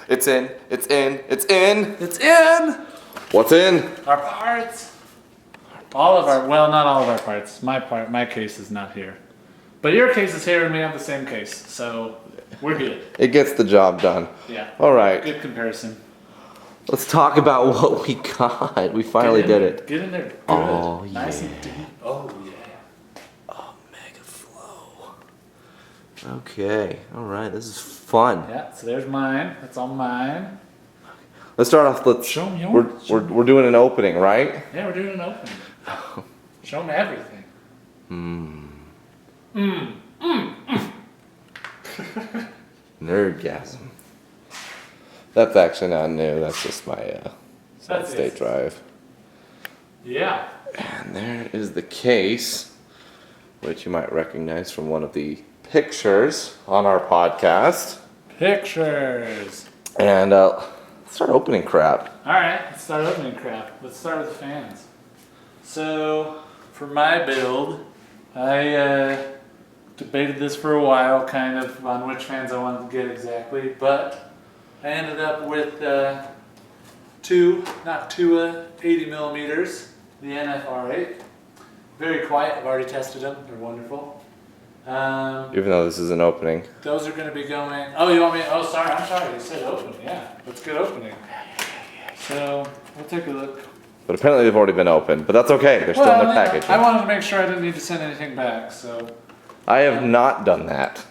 It's in. It's in. It's in. It's in! What's in? Our parts. All of our, well, not all of our parts. My case is not here. But your case is here and we have the same case. So we're good. It gets the job done. Yeah. All right. Good comparison. Let's talk about what we got. We finally did it. Get in there. Good. Oh, Nice yeah. and deep. Oh, yeah. Oh, mega flow. Okay. All right. This is fun. Yeah, so there's mine. That's all mine. Let's start off. Let's. Show them yours. We're doing an opening, right? Yeah, we're doing an opening. Show them everything. Nerdgasm. That's actually not new. That's just my solid That's state it. drive. Yeah. And there is the case, which you might recognize from one of the pictures on our podcast. Pictures. And let's start opening crap. All right, let's start opening crap. Let's start with the fans. So, for my build, I debated this for a while, kind of, on which fans I wanted to get exactly, but I ended up with two 80 millimeters, the NFR8. Very quiet, I've already tested them, they're wonderful. Even though this is an opening. Those are going to be going, oh, you want me, oh, sorry, I'm sorry, you said open, yeah, let's get opening. So, we'll take a look. But apparently they've already been opened, but that's okay. They're still in their package. I wanted to make sure I didn't need to send anything back, so. I have not done that.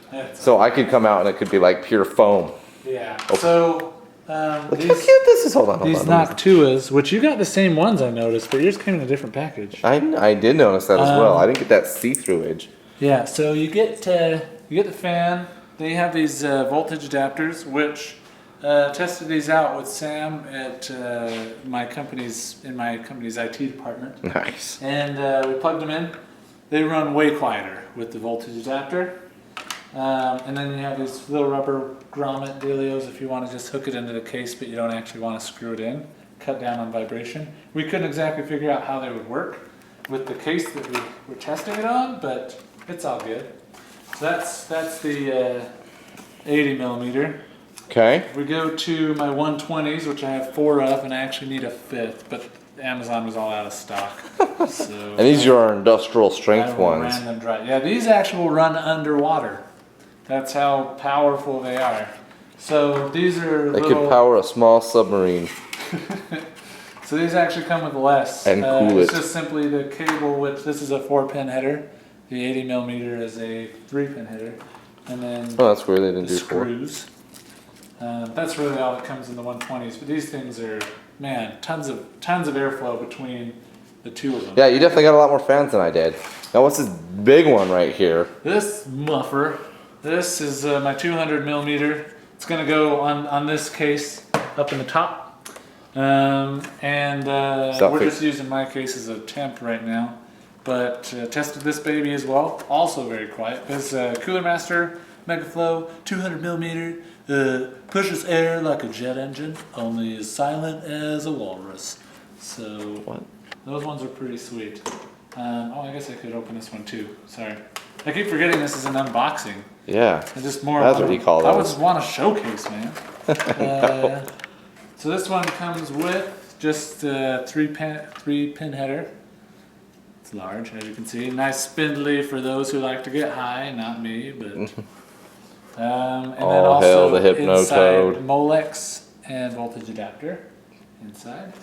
That's So I could come out and it could be like pure foam. Yeah. So Look how cute this is. Hold on. these Noctuas, which you got the same ones I noticed, but yours came in a different package. I did notice that as well. I didn't get that see-through edge. Yeah. So you get the fan. They have these voltage adapters, which tested these out with Sam at my company's IT department. Nice. And we plugged them in. They run way quieter with the voltage adapter. And then you have these little rubber grommet dealios if you want to just hook it into the case, but you don't actually want to screw it in. Cut down on vibration. We couldn't exactly figure out how they would work with the case that we were testing it on, but it's all good. So that's the 80 millimeter. Okay. We go to my 120s, which I have 4 of, and I actually need a 5th, but Amazon was all out of stock. So And these are our industrial strength ones. ran them dry. Yeah, these actually will run underwater. That's how powerful they are. So these are They could power a small submarine. So these actually come with less. And cool It's it. just simply the cable, which this is a 4-pin header. The 80 millimeter is a 3-pin header. And then Oh, that's weird. They didn't the do 4. screws. That's really all that comes in the 120s. But these things are, man, tons of airflow between the two of them. Yeah, you definitely got a lot more fans than I did. Now, what's this big one right here? This muffler, this is my 200 millimeter. It's going to go on this case up in the top. We're just using my case as a temp right now. But tested this baby as well. Also very quiet. This Cooler Master Megaflow 200 millimeter. Pushes air like a jet engine, only as silent as a walrus. So What? those ones are pretty sweet. I guess I could open this one too. Sorry. I keep forgetting this is an unboxing. Yeah. It's just more. That's what you call I would those. just want a showcase, man. So this one comes with just a 3-pin header. It's large, as you can see. Nice spindly for those who like to get high, not me, but. And then All hail also the Hypno inside Toad. Molex and voltage adapter inside.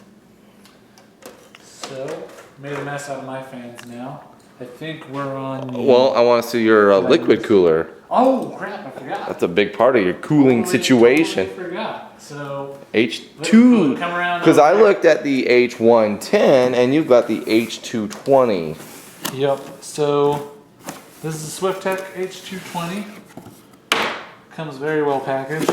So made a mess out of my fans now. I think we're on. Well, I want to see your liquid cooler. Oh crap! I forgot. That's a big part of your cooling situation. Totally forgot. So H2, come around because over I here. looked at the H110 and you've got the H220. Yep. So this is a SwiftTech H220. Comes very well packaged.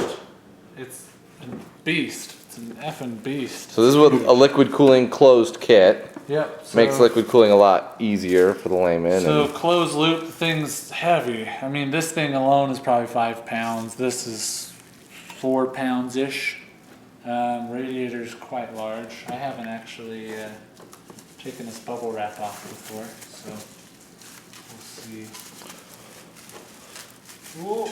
It's a beast. It's an effing beast. So this is what a liquid cooling closed kit. Yep. So, Makes liquid cooling a lot easier for the layman. So and closed loop, the thing's heavy. I mean, this thing alone is probably 5 pounds. This is 4 pounds-ish. Radiator's quite large. I haven't actually taken this bubble wrap off before, so we'll see. Whoa.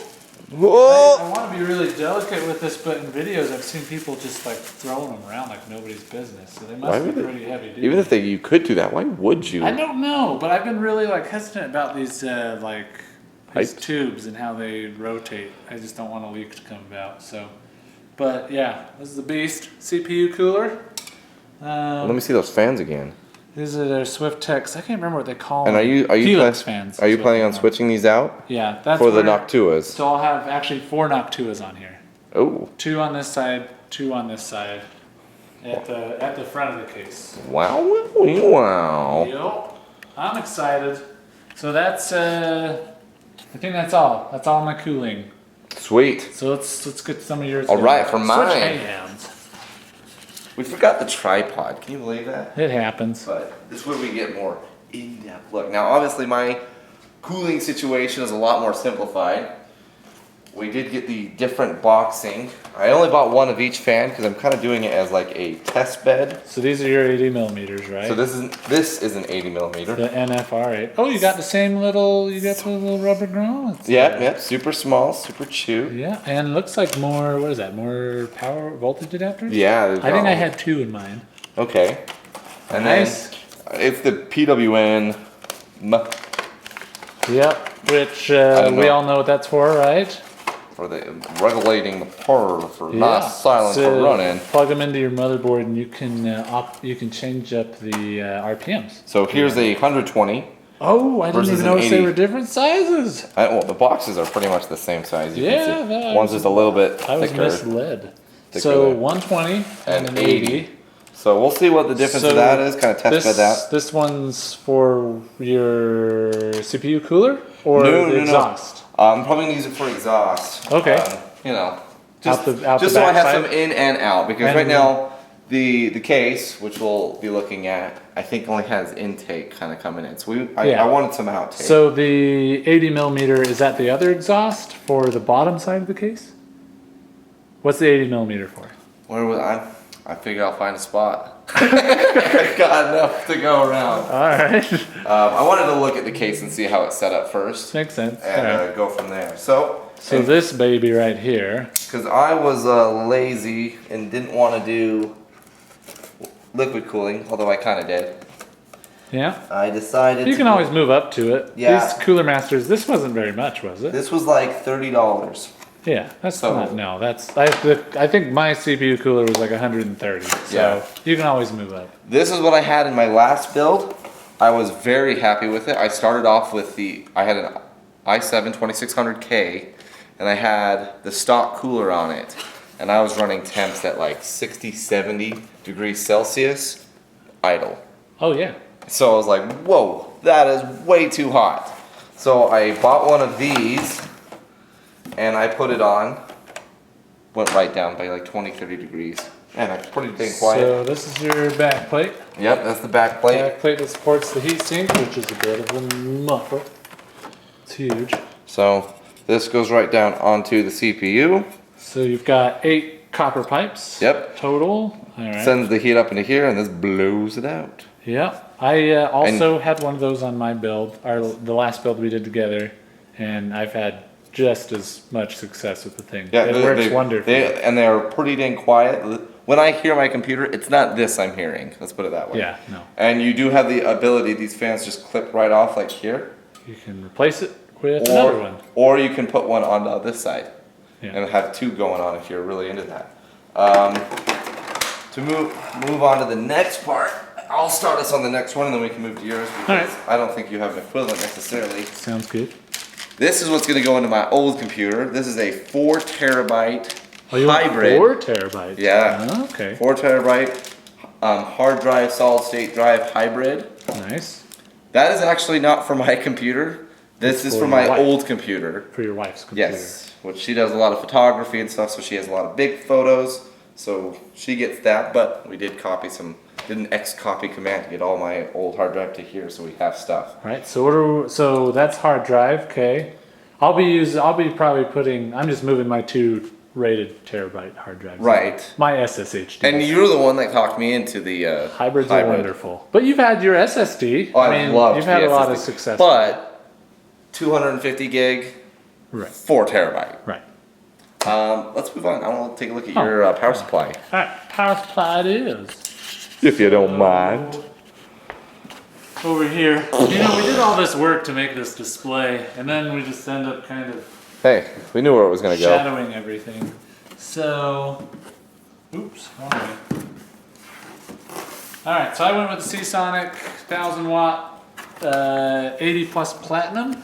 Whoa! I want to be really delicate with this, but in videos I've seen people just like throwing them around like nobody's business. So they must be pretty heavy duty. Even if you could do that, why would you? I don't know, but I've been really like hesitant about these these tubes and how they rotate. I just don't want a leak to come about. So, but yeah, this is the beast CPU cooler. Let me see those fans again. These are their Swift Techs. I can't remember what they call and them. And are you fans? Are you planning on switching these out? Yeah, that's for the Noctuas. So I'll have actually 4 Noctuas on here. Oh. 2 on this side, 2 on this side, at the front of the case. Wow! Wow! Yep. I'm excited. So that's I think that's all. That's all my cooling. Sweet. So let's get some of yours. All right, for mine. Switch hands. We forgot the tripod. Can you believe that? It happens. But this is where we get more in-depth look. Now, obviously, my cooling situation is a lot more simplified. We did get the different boxing. I only bought one of each fan because I'm kind of doing it as like a test bed. So these are your 80 millimeters, right? So this is an 80 millimeter. The NFR8. Oh, you got the same little. You got the little rubber grommets. Yep, super small, super chew. Yeah, and looks like more. What is that? More power voltage adapters? Yeah. I think I had 2 in mine. Okay. And nice. Then it's the PWN. Yep. Which we all know what that's for, right? For the regulating the power for not silent for running. Plug them into your motherboard, and you can change up the RPMs. So here's a 120. Oh, I didn't even notice they were different sizes. Well, the boxes are pretty much the same size. You can see. Yeah, One's just a little bit thicker. I was misled. So 120 and an 80. So we'll see what the difference of that is. Kind of test bed that. This one's for your CPU cooler or the exhaust? I'm probably gonna use it for exhaust. Okay. You know, just so I have some in and out because right now the case, which we'll be looking at, I think only has intake kind of coming in. So I wanted some outtake. So the 80 millimeter, is that the other exhaust for the bottom side of the case? What's the 80 millimeter for? Where was I figured I'll find a spot. Got enough to go around. All right. I wanted to look at the case and see how it's set up first. Makes sense. And go from there. So this baby right here. Because I was lazy and didn't want to do liquid cooling, although I kind of did. Yeah. I decided you can always move up to it. Yeah. These Cooler Masters, this wasn't very much, was it? This was like $30. Yeah, that's not, no, that's, I think my CPU cooler was like 130, so you can always move up. This is what I had in my last build. I was very happy with it. I started off with I had an i7 2600K, and I had the stock cooler on it, and I was running temps at like 60, 70 degrees Celsius, idle. Oh yeah. So I was like, whoa, that is way too hot. So I bought one of these, and I put it on, went right down by like 20, 30 degrees. And it's pretty dang quiet. So this is your back plate. Yep, that's the back plate. Back plate that supports the heat sink, which is a bit of a muffler. It's huge. So this goes right down onto the CPU. So you've got 8 copper pipes. Yep. Total. All right. Sends the heat up into here, and this blows it out. Yeah. I also had one of those on my build, the last build we did together, and I've had just as much success with the thing. Yeah, it works wonderfully. They're pretty dang quiet. When I hear my computer, it's not this I'm hearing. Let's put it that way. Yeah, no. And you do have the ability, these fans just clip right off like here. You can replace it with another one. Or you can put one on this side. Yeah. And have 2 going on if you're really into that. To move on to the next part, I'll start us on the next one and then we can move to yours because I don't think you have an equivalent necessarily. Sounds good. This is what's going to go into my old computer. This is a 4 terabyte hybrid. 4 terabytes? Yeah. Oh, okay. 4 terabyte hard drive, solid state drive hybrid. Nice. That is actually not for my computer. This is for my old computer. For your wife's computer. Yes. Which she does a lot of photography and stuff, so she has a lot of big photos. So she gets that, but we did did an X copy command to get all my old hard drive to here, so we have stuff. All right. So that's hard drive. Okay. I'm just moving my 2 rated terabyte hard drives. Right. My SSHD. And you're the one that talked me into the hybrids are wonderful. But you've had your SSD. Oh, I mean, you've had a lot of success. But 250 gig Right. 4 terabyte. Right. Let's move on. I want to take a look at your power supply. All right, power supply it is. If you don't mind. Over here, you know, we did all this work to make this display, and then we just end up kind of Hey, we knew where it was going to go. shadowing everything. So, oops, wrong way. All right, so I went with the Seasonic 1000 watt, 80 plus platinum.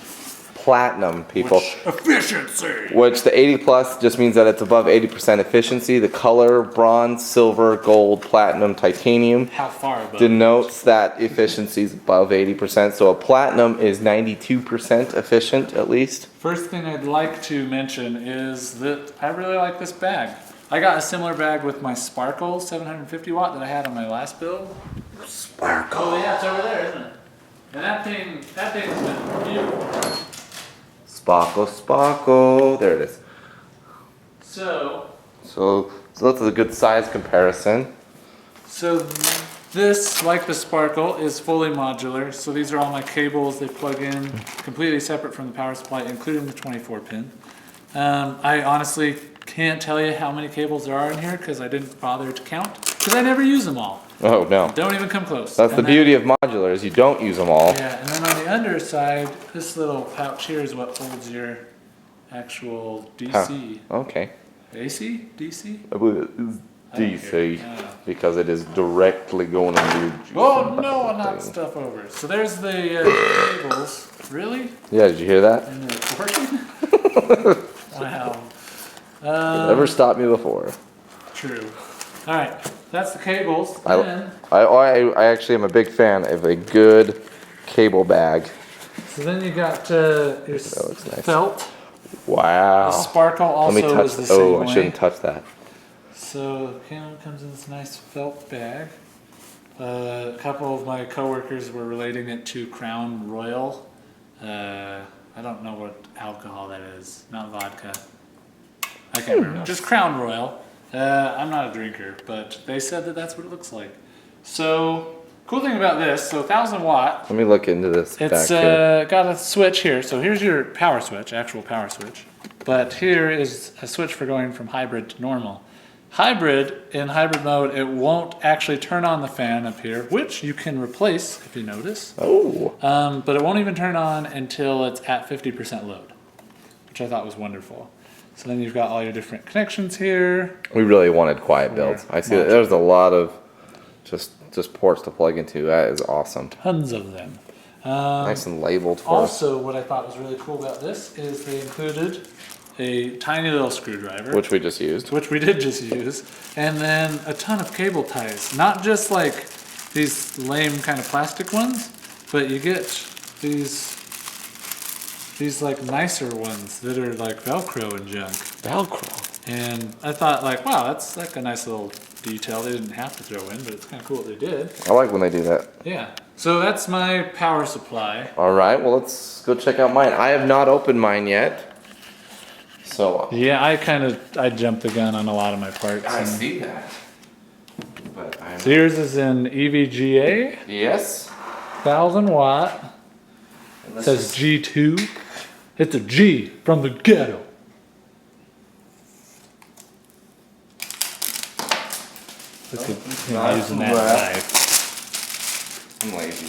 Platinum, people. Efficiency. Which the 80 plus just means that it's above 80% efficiency. The color, bronze, silver, gold, platinum, titanium, How far above? denotes that efficiency is above 80%. So a platinum is 92% efficient at least. First thing I'd like to mention is that I really like this bag. I got a similar bag with my Sparkle 750 watt that I had on my last build. Sparkle. Oh yeah, it's over there, isn't it? And that thing's been beautiful. Sparkle, sparkle. There it is. So that's a good size comparison. So this, like the Sparkle, is fully modular. So these are all my cables. They plug in completely separate from the power supply, including the 24 pin. I honestly can't tell you how many cables there are in here because I didn't bother to count because I never use them all. Oh no. Don't even come close. That's the beauty of modular is you don't use them all. Yeah, and then on the underside, this little pouch here is what holds your actual DC. Okay. AC? DC? I believe it is DC because it is directly going into your juice. Oh no, I knocked stuff over. So there's the cables. Really? Yeah, did you hear that? In the recording? Wow. Never stopped me before. True. All right, that's the cables. I actually am a big fan of a good cable bag. So then you got your looks nice. felt. Wow. The Sparkle also Let me touch. is the same Oh, way. I shouldn't touch that. So the cable comes in this nice felt bag. A couple of my coworkers were relating it to Crown Royal. I don't know what alcohol that is. Not vodka. I can't remember. Just Crown Royal. I'm not a drinker, but they said that that's what it looks like. So, cool thing about this, so 1000 watt. Let me look into this It's back here. got a switch here. So here's your power switch, actual power switch. But here is a switch for going from hybrid to normal. Hybrid, in hybrid mode, it won't actually turn on the fan up here, which you can replace if you notice. Oh. But it won't even turn on until it's at 50% load, which I thought was wonderful. So then you've got all your different connections here. We really wanted quiet builds. I see that there's a lot of just ports to plug into. That is awesome. Tons of them. Nice and labeled for us. Also, what I thought was really cool about this is they included a tiny little screwdriver. Which we just used. Which we did just use. And then a ton of cable ties. Not just like these lame kind of plastic ones, but you get these like nicer ones that are like Velcro and junk. Velcro. And I thought like, wow, that's like a nice little detail they didn't have to throw in, but it's kind of cool what they did. I like when they do that. Yeah. So that's my power supply. All right, well, let's go check out mine. I have not opened mine yet. So. Yeah, I jumped the gun on a lot of my parts. I see that. But So yours is in EVGA. Yes. 1000 watt. It says G2. It's a G from the ghetto. Look at him using that knife. I'm lazy.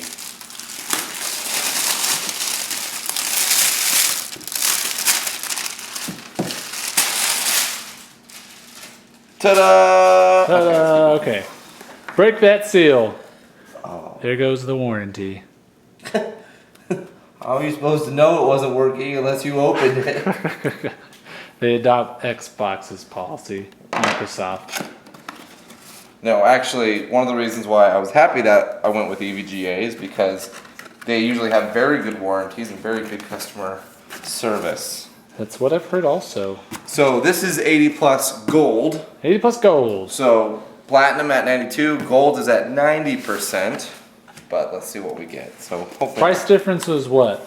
Ta-da! Ta-da! Okay. Break that seal. Oh. There goes the warranty. How are you supposed to know it wasn't working unless you opened it? They adopt Xbox's policy, Microsoft. No, actually, one of the reasons why I was happy that I went with EVGA is because they usually have very good warranties and very good customer service. That's what I've heard also. So this is 80 plus gold. 80 plus gold. So platinum at 92, gold is at 90%. But let's see what we get. So hopefully. Price difference was what?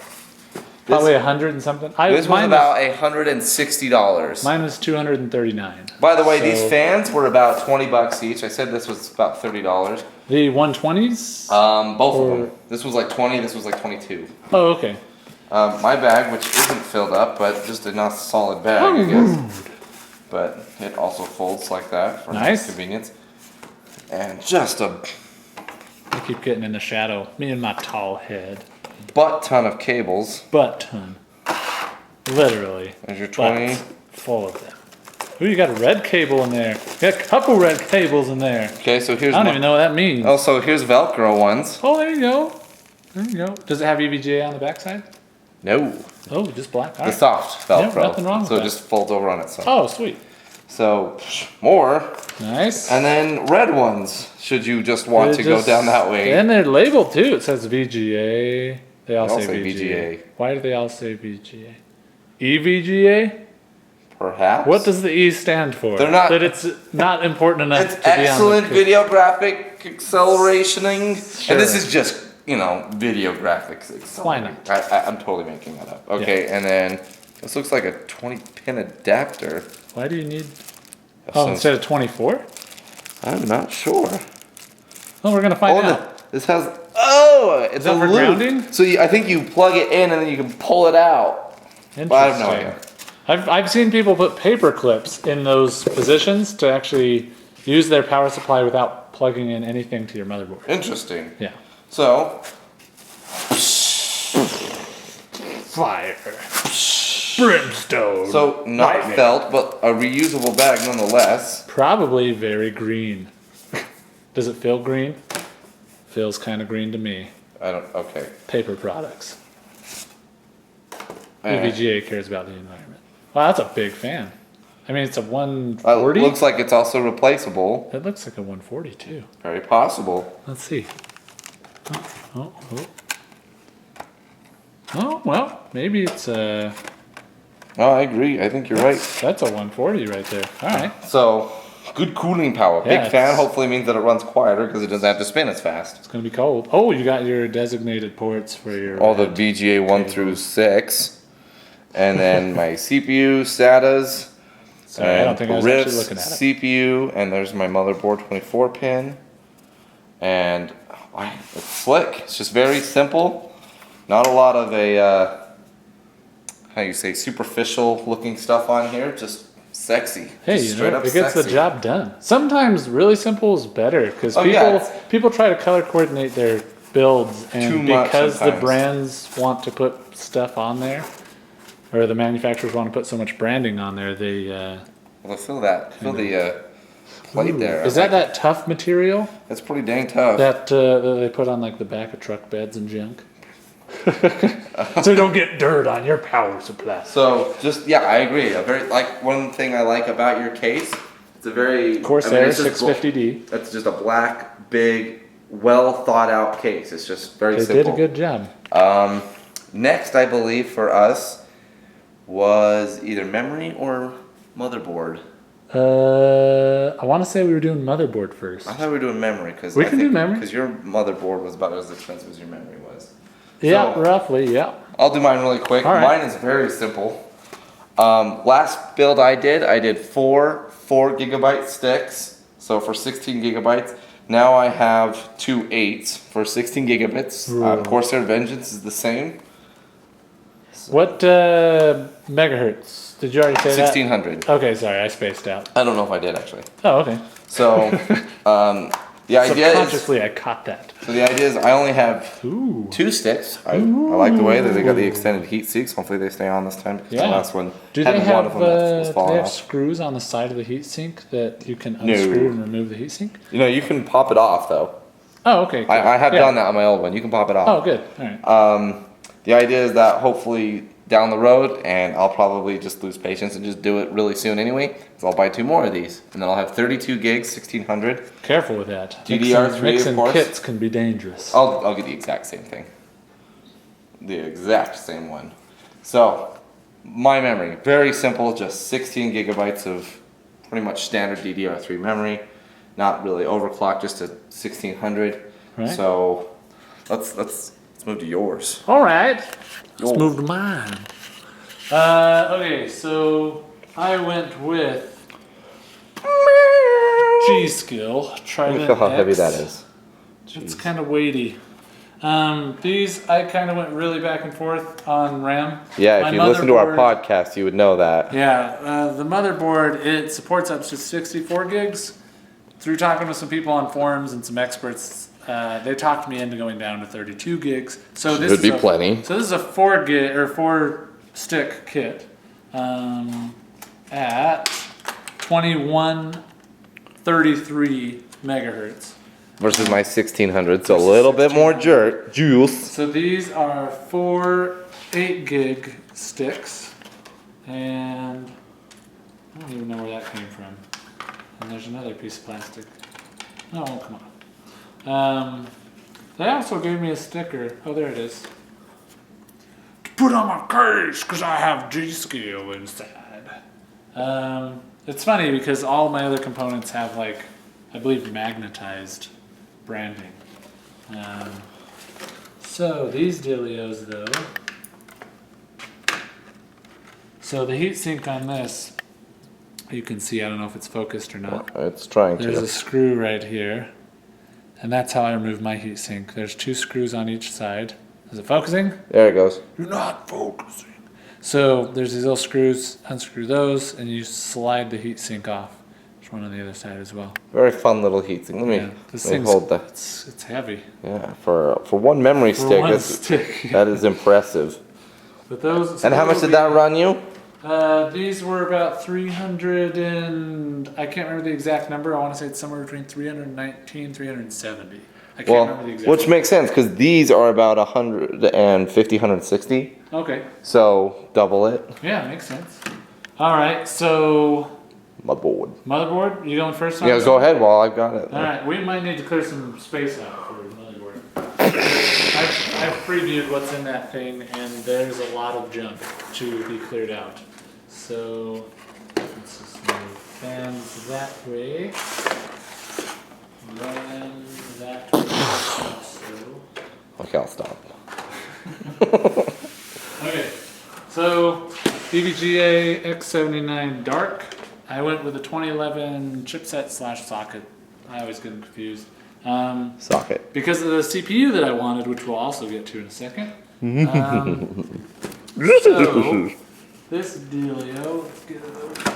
Probably 100 and something. This was about $160. Mine was 239. By the way, these fans were about 20 bucks each. I said this was about $30. The 120s? Both of them. This was like 20. This was like 22. Oh, okay. My bag, which isn't filled up, but just a not solid bag, I guess. But it also folds like that for nice convenience. And just a... I keep getting in the shadow. Me and my tall head. Butt ton of cables. Butt ton. Literally. There's your 20. Full of them. Ooh, you got a red cable in there. You got a couple red cables in there. Okay, so here's... I don't even know what that means. Oh, so here's Velcro ones. Oh, there you go. There you go. Does it have EVGA on the backside? No. Oh, just black. All the right. soft Velcro. Yeah, nothing wrong with that. that. So it just folds over on itself. Oh, sweet. So, more. Nice. And then red ones, should you just want to go down that way. And they're labeled too. It says VGA. They all say VGA. Why do they all say VGA? EVGA? Perhaps. What does the E stand for? They're not. That it's not important enough It's to be on the excellent video graphic accelerationing. Sure. And this is just, you know, video graphics accelerating. Why not? I'm totally making that up. Okay, and then this looks like a 20-pin adapter. Why do you need... Oh, instead of 24? I'm not sure. Oh, we're going to find out. This has... Oh! It's a for loop. grounding? So I think you plug it in and then you can pull it out. Interesting. But I have no idea. I've seen people put paper clips in those positions to actually use their power supply without plugging in anything to your motherboard. Interesting. Yeah. So... Fire. Brimstone. So, not felt, but a reusable bag nonetheless. Probably very green. Does it feel green? Feels kind of green to me. Okay. Paper products. EVGA cares about the environment. Wow, that's a big fan. I mean, it's a 140. It looks like it's also replaceable. It looks like a 140 too. Very possible. Let's see. Oh, well, maybe it's a... Oh, I agree. I think you're right. That's a 140 right there. All right. So, good cooling power. Yeah, Big fan hopefully means that it runs quieter because it doesn't have to spin as fast. It's going to be cold. Oh, you got your designated ports for your... All the VGA 1 through 6. And then my CPU, SATAs. Sorry, I don't think I was actually looking at it. CPU, and there's my motherboard 24 pin. And it's slick. It's just very simple. Not a lot of how you say, superficial looking stuff on here. Just sexy. Hey, just you know, it gets the job done. Sometimes really simple is better because people try to color coordinate their builds, and because the brands want to put stuff on there, or the manufacturers want to put so much branding on there, they feel the plate there. Is that tough material? That's pretty dang tough. That they put on like the back of truck beds and junk. So you don't get dirt on your power supply. So I agree. One thing I like about your case, it's a very Corsair 650D. It's just a black, big, well thought out case. It's just very simple. They did a good job. Next, I believe for us was either memory or motherboard. I want to say we were doing motherboard first. I thought we were doing memory because we can do memory because your motherboard was about as expensive as your memory was. Yeah, so, roughly. Yeah. I'll do mine really quick. All right. Mine is very simple. Last build I did 4 4GB sticks. So for 16 gigabytes. Now I have 2 8s for 16 gigabits. Corsair Vengeance is the same. What megahertz? Did you already say 1600. That? Okay, sorry, I spaced out. I don't know if I did actually. Oh, okay. So the idea is subconsciously I caught that. So the idea is I only have 2 sticks. I like the way that they got the extended heat sinks. Hopefully they stay on this time because the last one had one of them that was falling off. Screws on the side of the heat sink that you can unscrew and remove the heat sink? You know, you can pop it off though. Oh, okay. Cool. I have done that on my old one. You can pop it off. Oh, good. All right. The idea is that hopefully down the road, and I'll probably just lose patience and just do it really soon anyway, so I'll buy 2 more of these, and then I'll have 32 gigs, 1600. Careful with that. DDR3, mixing of course. kits can be dangerous. I'll get the exact same thing. The exact same one. So, my memory, very simple, just 16 gigabytes of pretty much standard DDR3 memory, not really overclocked, just a 1600. Right. So, let's move to yours. All right. Let's move to mine. Okay, so I went with G-Skill. Let me feel how heavy that is. It's kind of weighty. These, I kind of went really back and forth on RAM. Yeah, My if you listen to our motherboard- podcast, you would know that. Yeah, the motherboard, it supports up to 64 gigs. Through talking with some people on forums and some experts, they talked me into going down to 32 gigs. So this Should be plenty. So this is a 4 stick kit at 2133 megahertz. Versus my 1600, so a little bit more juice. So these are 4 8 gig sticks, and I don't even know where that came from. And there's another piece of plastic. Oh, come on. They also gave me a sticker. Oh, there it is. To put on my case, because I have G-Skill inside. It's funny because all my other components have, like, I believe magnetized branding. So these dealios though. So the heatsink on this, you can see, I don't know if it's focused or not. It's trying There's to. a screw right here. And that's how I remove my heatsink. There's 2 screws on each side. Is it focusing? There it goes. You're not focusing. So there's these little screws, unscrew those, and you slide the heatsink off. There's one on the other side as well. Very fun little heatsink. Let me hold that. It's heavy. Yeah, for one memory stick, one that's, stick. that is impressive. But those. And how much did that run you? These were about 300 and I can't remember the exact number. I want to say it's somewhere between 319, 370. I can't remember the exact which number. makes sense because these are about 150, 160. Okay. So double it. Yeah, makes sense. All right, so Motherboard. you going first? On Yeah, this go one? ahead while I've got it. All right, we might need to clear some space out for the motherboard. I've previewed what's in that thing, and there's a lot of junk to be cleared out. So let's just move fans that way. Then that way also. Okay, I'll stop. Okay, so EVGA X79 Dark. I went with a 2011 chipset / socket. I always get them confused. Socket. Because of the CPU that I wanted, which we'll also get to in a second. So, this dealio, let's get it open.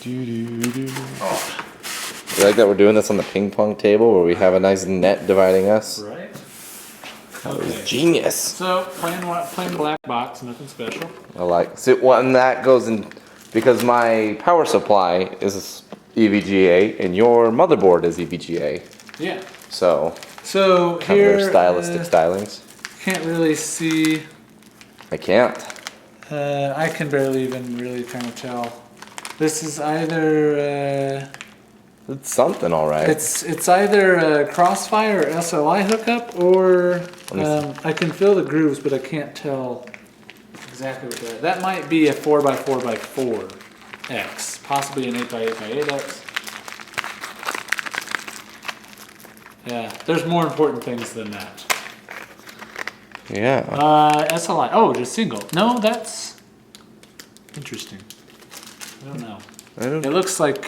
You like that we're doing this on the ping pong table where we have a nice net dividing us? Right? That was Okay. genius. So, plain black box, nothing special. I like. So when that goes in, because my power supply is EVGA and your motherboard is EVGA. Yeah. So So kind here, of their stylistic stylings. can't really see. I can't. I can barely even really kind of tell. This is either It's something, all right. it's either a Crossfire or SLI hookup, or I can feel the grooves, but I can't tell exactly what that. That might be a 4x4x4 X, possibly an 8x8x8 X. Yeah, there's more important things than that. Yeah. SLI. Oh, just single. No, that's interesting. I don't know. It looks like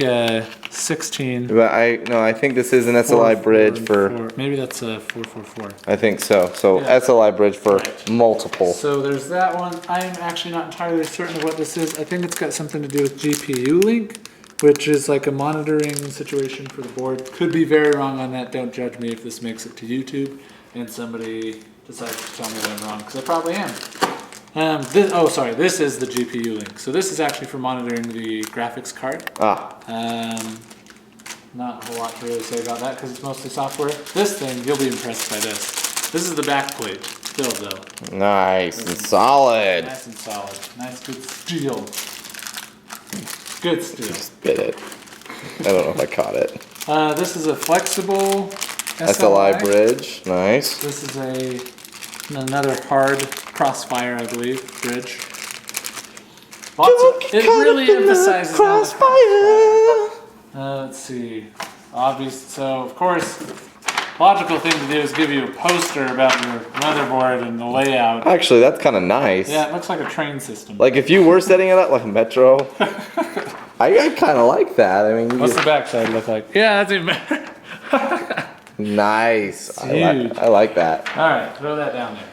16. But I think this is an SLI bridge for. Maybe that's a 444. I think so. So Yeah. SLI bridge for Right. multiple. So there's that one. I'm actually not entirely certain of what this is. I think it's got something to do with GPU link, which is like a monitoring situation for the board. Could be very wrong on that. Don't judge me if this makes it to YouTube and somebody decides to tell me that I'm wrong, because I probably am. This is the GPU link. So this is actually for monitoring the graphics card. Not a whole lot to really say about that because it's mostly software. This thing, you'll be impressed by this. This is the back plate, still though. Nice and solid. Nice and solid. Nice, good steel. Good steel. Spit it. I don't know if I caught it. This is a flexible SLI bridge. Nice. This is another hard Crossfire, I believe, bridge. It really emphasizes on the Crossfire. Let's see. So of course, logical thing to do is give you a poster about your motherboard and the layout. Actually, that's kind of nice. Yeah, it looks like a train system. Like if you were setting it up like a Metro, I kind of like that. I mean, What's the backside look like? Yeah, that's even better. Nice. It's huge. I like that. All right, throw that down there.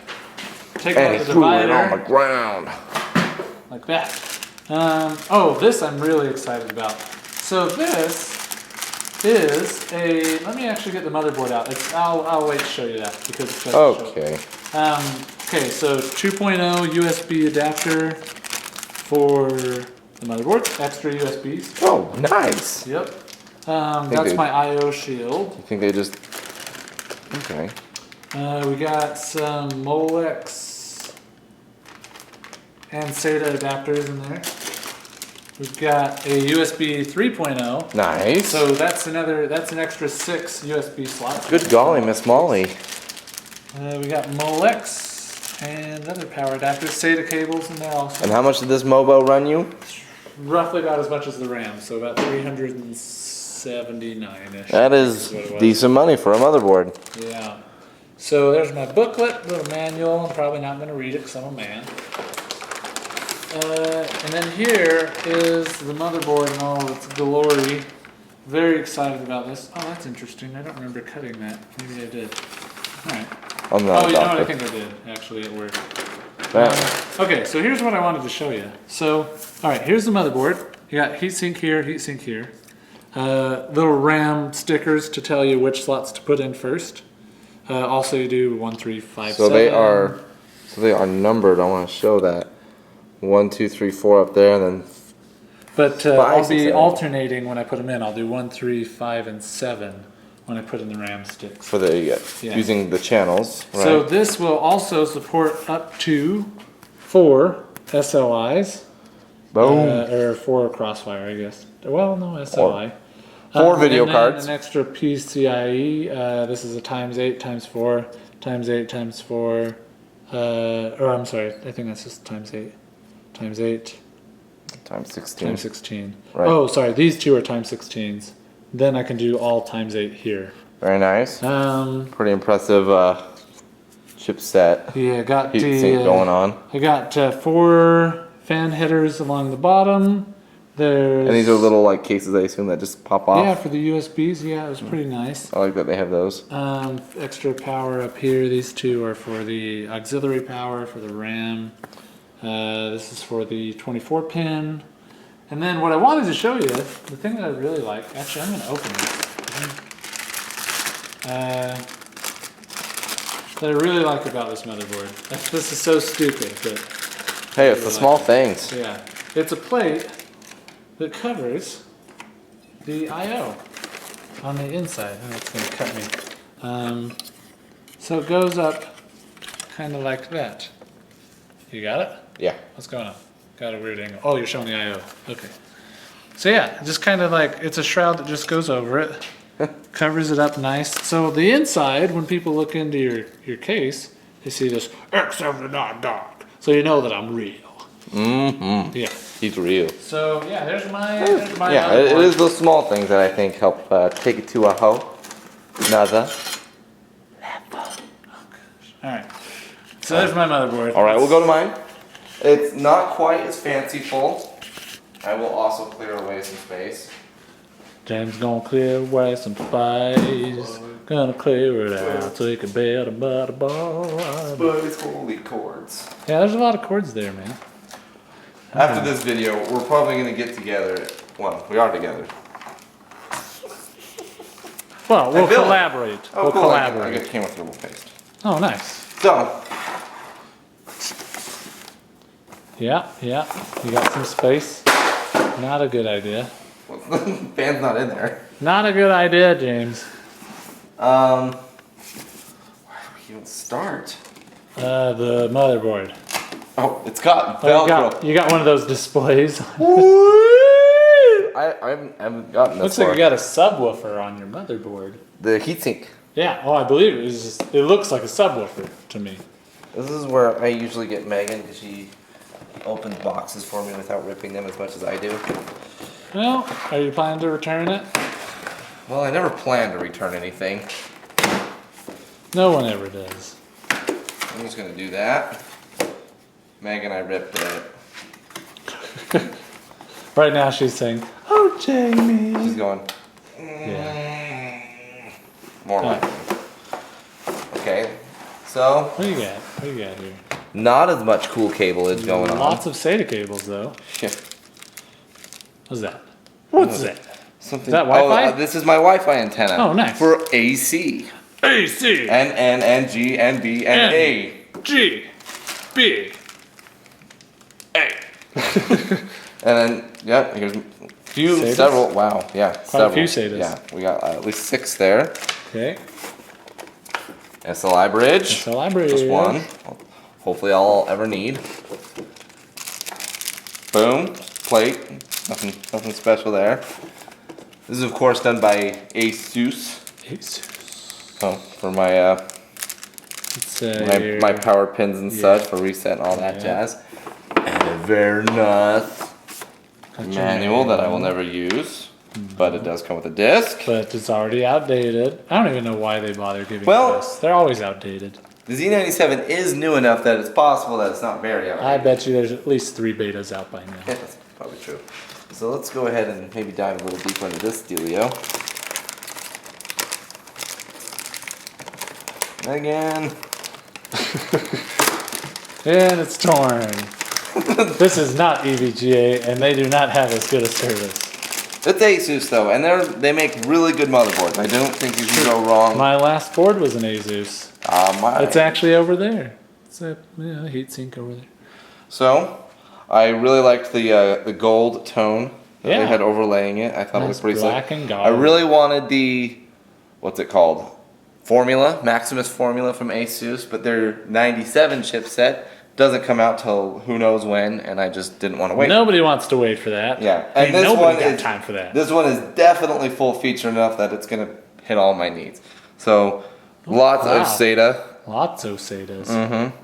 Take And out he the threw it divider. on the ground. Like that. Oh, this I'm really excited about. So this is a. Let me actually get the motherboard out. I'll wait to show you that because it's Okay. Okay, so 2.0 USB adapter for the motherboard. Extra USBs. Oh, nice. Yep. That's my I/O shield. You think they just? Okay. We got some Molex and SATA adapters in there. We've got a USB 3.0. Nice. So that's an extra 6 USB slots. Good golly, Miss Molly. We got Molex and other power adapters, SATA cables in there also. And how much did this Mobo run you? Roughly about as much as the RAM, so about 379-ish. That is decent money for a motherboard. Yeah. So there's my booklet, little manual. I'm probably not going to read it because I'm a man. And then here is the motherboard in all its glory. Very excited about this. Oh, that's interesting. I don't remember cutting that. Maybe I did. All right. I'm not Oh, a you know what? I doctor. think I did, actually, at work. That- Okay, so here's what I wanted to show you. So, all right, here's the motherboard. You got heatsink here, heatsink here. Little RAM stickers to tell you which slots to put in first. Also, you do 1, 3, 5, So 7. they are numbered. I want to show that. 1, 2, 3, 4 up there, and then But 5, I'll 6, be 7. alternating when I put them in. I'll do 1, 3, 5, and 7 when I put in the RAM sticks. for the Yeah. using the channels, right? So this will also support up to 4 SLIs. Boom. Or 4 Crossfire, I guess. Well, no, SLI. Four video and then cards. An extra PCIe. This is a ×8 ×4 ×8 ×4. Or I'm sorry, I think that's just ×8 ×8 Times 16. ×16. Right. Oh, sorry, these two are ×16s. Then I can do all ×8 here. Very nice. Pretty impressive chipset. Yeah, got Heatsink going on. I got 4 fan headers along the bottom. There's And these are little like cases, I assume, that just pop off. yeah, for the USBs. Yeah, it was pretty nice. I like that they have those. Extra power up here. These two are for the auxiliary power for the RAM. This is for the 24 pin. And then what I wanted to show you, the thing that I really like. Actually, I'm going to open this. That I really like about this motherboard. This is so stupid, but Hey, it's the small things. yeah, it's a plate that covers the I/O on the inside. Oh, it's going to cut me. So it goes up kind of like that. You got it? Yeah. What's going on? Got a weird angle. Oh, you're showing the I/O. Okay. So yeah, just kind of like, it's a shroud that just goes over it. Covers it up nice. So the inside, when people look into your case, they see this X79 dark. So you know that I'm real. Mm-hmm. Yeah. He's real. So yeah, there's my Yeah, it is those small things that I think help take it to another level. All right. So there's my motherboard. All right, we'll go to mine. It's not quite as fanciful. I will also clear away some space. James gonna clear away some space. Gonna clear it out so he can build a motherboard. But it's holy cords. Yeah, there's a lot of cords there, man. After this video, we're probably gonna get together. Well, we are together. Well, we'll built it. collaborate. Oh, We'll cool. I collaborate. came with double paste. Oh, nice. So, Yeah. You got some space. Not a good idea. the fan's not in there. Not a good idea, James. Where do we even start? The motherboard. Oh, it's got Oh, Velcro. you got one of those displays. I haven't gotten this Looks like far. you got a subwoofer on your motherboard. The heatsink. Yeah. Oh, I believe it. It looks like a subwoofer to me. This is where I usually get Megan because she opens boxes for me without ripping them as much as I do. Well, are you planning to return it? Well, I never plan to return anything. No one ever does. I'm just gonna do that. Megan, I ripped it. Right now she's saying, "Oh, Jamie." She's going. Yeah. More like. So, What do you got? What do you got here? not as much cool cableage going on. Lots of SATA cables, though. Yeah. What's that? What's that? Something. Is that Wi-Fi? Oh, this is my Wi-Fi antenna. Oh, nice. For AC. AC. And N and G and B and A. G. B. A. And then, yeah, here's SATAs? several. Wow, yeah, Quite a few SATAs. Yeah, we got at least 6 there. Okay. SLI bridge. SLI bridge. Just one. Hopefully, all I'll ever need. Boom. Plate. Nothing special there. This is of course done by Asus. So for my my power pins and such for reset and all that jazz. And a very nice manual that I will never use, but it does come with a disc. But it's already outdated. I don't even know why they bother giving this. They're always outdated. The Z97 is new enough that it's possible that it's not very outdated. I bet you there's at least 3 betas out by now. Yeah, that's probably true. So let's go ahead and maybe dive a little deeper into this dealio. Again. And it's torn. This is not EVGA, and they do not have as good a service. It's Asus though, and they make really good motherboards. I don't think you can go wrong. My last board was an Asus. It's actually over there. It's a heatsink over there. So, I really liked the gold tone that they had overlaying it. I thought it was pretty black slick. and gold. I really wanted the, what's it called? Formula, Maximus Formula from Asus, but their 97 chipset doesn't come out till who knows when, and I just didn't want to wait. Nobody wants to wait for that. Yeah, and this nobody one got is time for that. This one is definitely full feature enough that it's gonna hit all my needs. So lots of SATA. Lots of SATAs. Mm-hmm.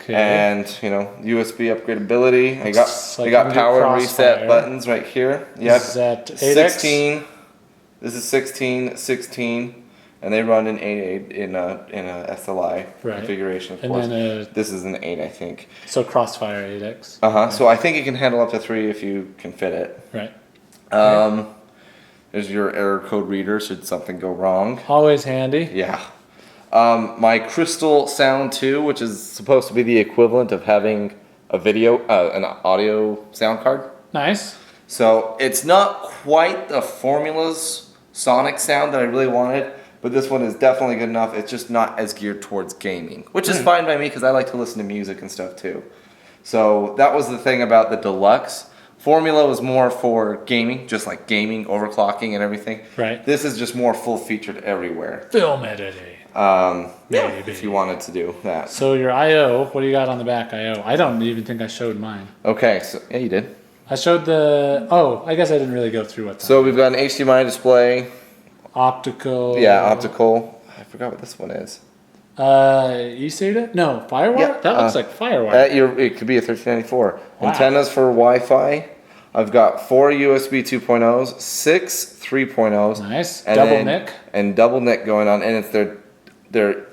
Okay. And USB upgradability. I like got power and Crossfire. reset buttons right here. Yep. Is that 8X? 16. This is 16, 16. And they run in 8 in a SLI configuration, of course. Then this is an 8, I think. So Crossfire 8X. So I think it can handle up to 3 if you can fit it. Right. There's your error code reader should something go wrong. Always handy. Yeah. My Crystal Sound 2, which is supposed to be the equivalent of having a an audio sound card. Nice. So it's not quite the Formula's sonic sound that I really wanted. But this one is definitely good enough. It's just not as geared towards gaming, which is fine by me because I like to listen to music and stuff too. So that was the thing about the Deluxe. Formula was more for gaming, just like gaming, overclocking and everything. Right. This is just more full featured everywhere. Film editing. Maybe. If you wanted to do that. So your I/O, what do you got on the back I/O? I don't even think I showed mine. Okay, so yeah, you did. I showed I guess I didn't really go through what's So we've got an HDMI display. Optical. Yeah, optical. I forgot what this one is. eSATA? No, Firewire? Yeah, that looks like Firewire. It could be a 1394. Wow. Antennas for Wi-Fi. I've got 4 USB 2.0s, 6 3.0s. Nice. And Double NIC. And double NIC going on, and it's their